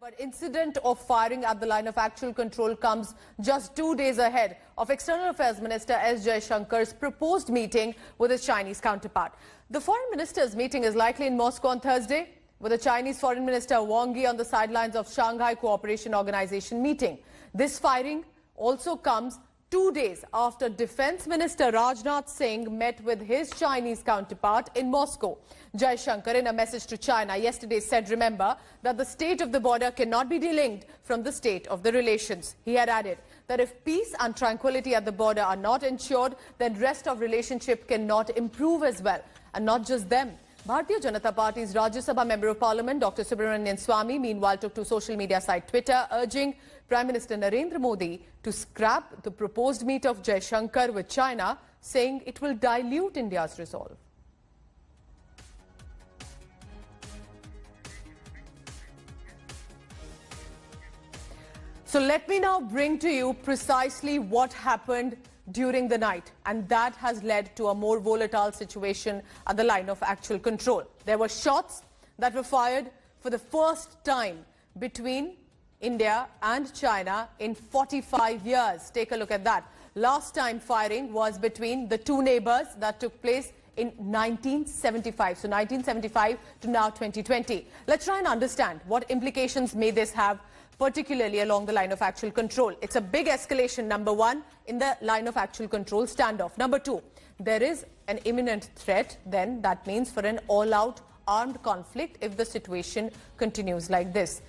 But incident of firing at the line of actual control comes just 2 days ahead of External Affairs Minister S. Jaishankar's proposed meeting with his Chinese counterpart. The foreign minister's meeting is likely in Moscow on Thursday, with the Chinese Foreign Minister Wang on the sidelines of Shanghai Cooperation Organization meeting. This firing also comes 2 days after Defense Minister Rajnath Singh met with his Chinese counterpart in Moscow. Jaishankar, in a message to China yesterday, said, remember, that the state of the border cannot be delinked from the state of the relations. He had added that if peace and tranquility at the border are not ensured, then rest of relationship cannot improve as well. And not just them. Bharatiya Janata Party's Rajya Sabha Member of Parliament, Dr. Subramanian Swamy, meanwhile took to social media site Twitter, urging Prime Minister Narendra Modi to scrap the proposed meet of Jaishankar with China, saying it will dilute India's resolve. So let me now bring to you precisely what happened during the night, and that has led to a more volatile situation at the line of actual control. There were shots that were fired for the first time between India and China in 45 years. Take a look at that. Last time firing was between the two neighbors. That took place in 1975. So 1975 to now 2020. Let's try and understand what implications may this have, particularly along the line of actual control. It's a big escalation, number one, in the line of actual control standoff. Number two, there is an imminent threat, then that means for an all-out armed conflict if the situation continues like this.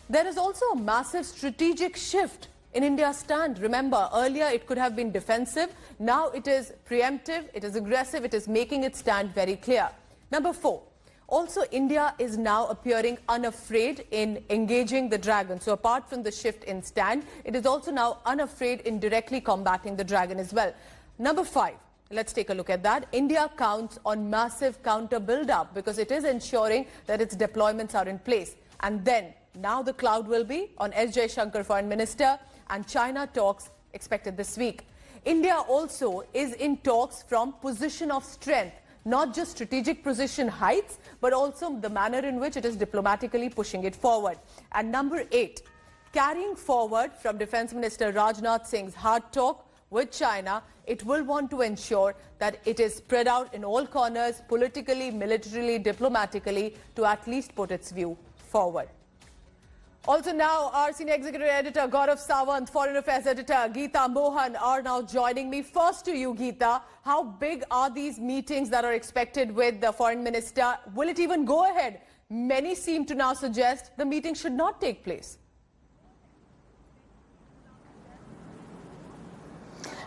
There is also a massive strategic shift in India's stand. Remember, earlier it could have been defensive. Now it is preemptive, it is aggressive, it is making its stand very clear. Number four, also India is now appearing unafraid in engaging the dragon. So apart from the shift in stand, it is also now unafraid in directly combating the dragon as well. Number five, let's take a look at that. India counts on massive counter build-up because it is ensuring that its deployments are in place. And then, now the cloud will be on S. Jaishankar, Foreign Minister, and China talks expected this week. India also is in talks from position of strength, not just strategic position heights, but also the manner in which it is diplomatically pushing it forward. And number eight, carrying forward from Defense Minister Rajnath Singh's hard talk with China, it will want to ensure that it is spread out in all corners, politically, militarily, diplomatically, to at least put its view forward. Also now, our senior executive editor Gaurav Sawant, foreign affairs editor Geeta Mohan are now joining me. First to you, Geeta, how big are these meetings that are expected with the foreign minister? Will it even go ahead? Many seem to now suggest the meeting should not take place.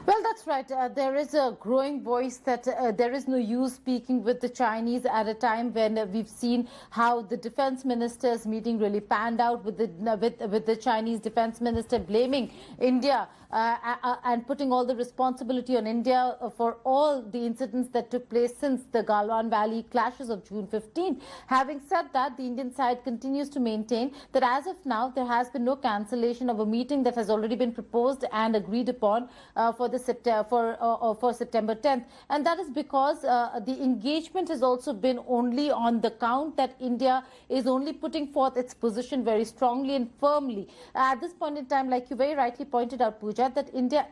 Well, that's right. There is a growing voice that there is no use speaking with the Chinese at a time when we've seen how the defense minister's meeting really panned out with the Chinese defense minister blaming India and putting all the responsibility on India for all the incidents that took place since the Galwan Valley clashes of June 15. Having said that, the Indian side continues to maintain that as of now, there has been no cancellation of a meeting that has already been proposed and agreed upon for September 10th, and that is because the engagement has also been only on the count that India is only putting forth its position very strongly and firmly. At this point in time, like you very rightly pointed out, Pooja, that India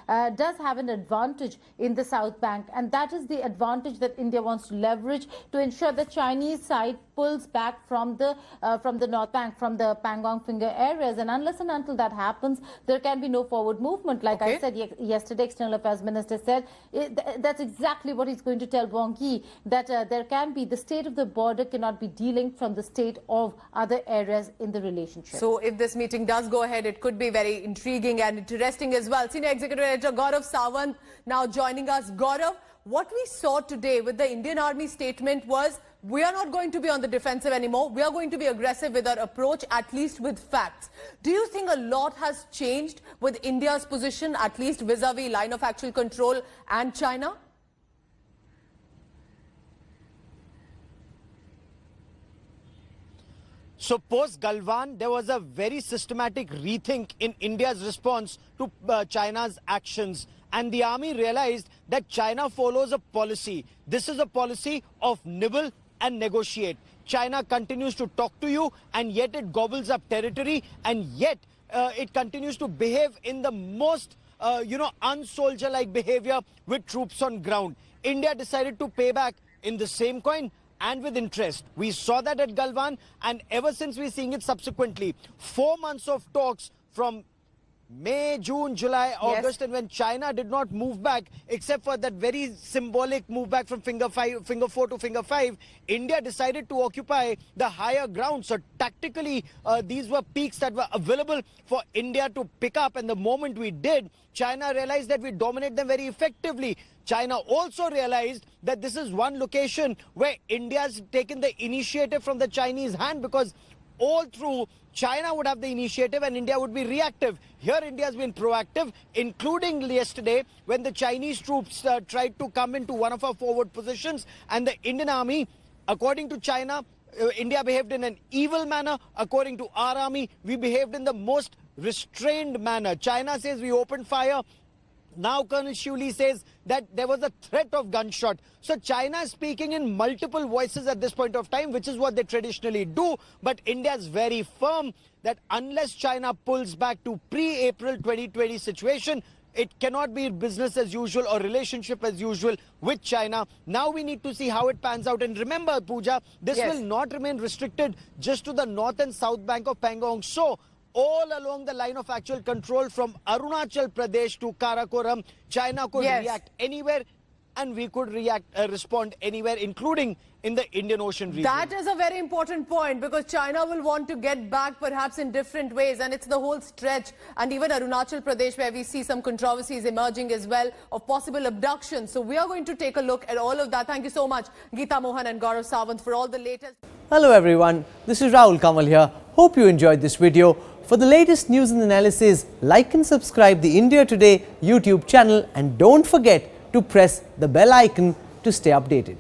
does have an advantage in the South Bank, and that is the advantage that India wants to leverage to ensure the Chinese side pulls back from the North Bank, from the Pangong Finger areas, and unless and until that happens, there can be no forward movement. Like I said yesterday, External Affairs Minister said that's exactly what he's going to tell Wang Yi, that there can be the state of the border cannot be delinked from the state of other areas in the relationship. So if this meeting does go ahead, it could be very intriguing and interesting as well. Senior Executive Editor Gaurav Sawant now joining us. Gaurav, what we saw today with the Indian Army statement was, we are not going to be on the defensive anymore. We are going to be aggressive with our approach, at least with facts. Do you think a lot has changed with India's position, at least vis-a-vis line of actual control and China? So post Galwan, there was a very systematic rethink in India's response to China's actions. And the army realized that China follows a policy. This is a policy of nibble and negotiate. China continues to talk to you, and yet it gobbles up territory, and yet it continues to behave in the most unsoldier-like behavior with troops on ground. India decided to pay back in the same coin and with interest. We saw that at Galwan, and ever since we're seeing it subsequently. 4 months of talks from May, June, July, August, and when China did not move back, except for that very symbolic move back from finger 4 to finger 5, India decided to occupy the higher ground. So tactically, these were peaks that were available for India to pick up, and the moment we did, China realized that we dominate them very effectively. China also realized that this is one location where India's taken the initiative from the Chinese hand, because all through China would have the initiative and India would be reactive. Here India has been proactive, including yesterday when the Chinese troops tried to come into one of our forward positions, and the Indian army, according to China, India behaved in an evil manner. According to our army, we behaved in the most restrained manner. China says we opened fire. Now Colonel Shivli says that there was a threat of gunshot. So China is speaking in multiple voices at this point of time, which is what they traditionally do. But India is very firm that unless China pulls back to pre-April 2020 situation, it cannot be business as usual or relationship as usual with China. Now we need to see how it pans out. And remember, Pooja, this will not remain restricted just to the north and south bank of Pangong. So all along the line of actual control from Arunachal Pradesh to Karakoram, China could react anywhere, and we could respond anywhere, including in the Indian Ocean region. That is a very important point, because China will want to get back perhaps in different ways, and it's the whole stretch, and even Arunachal Pradesh, where we see some controversies emerging as well of possible abduction. So we are going to take a look at all of that. Thank you so much, Geeta Mohan and Gaurav Sawant, for all the latest. Hello everyone, this is Rahul Kamal here. Hope you enjoyed this video. For the latest news and analysis, like and subscribe the India Today YouTube channel, and don't forget to press the bell icon to stay updated.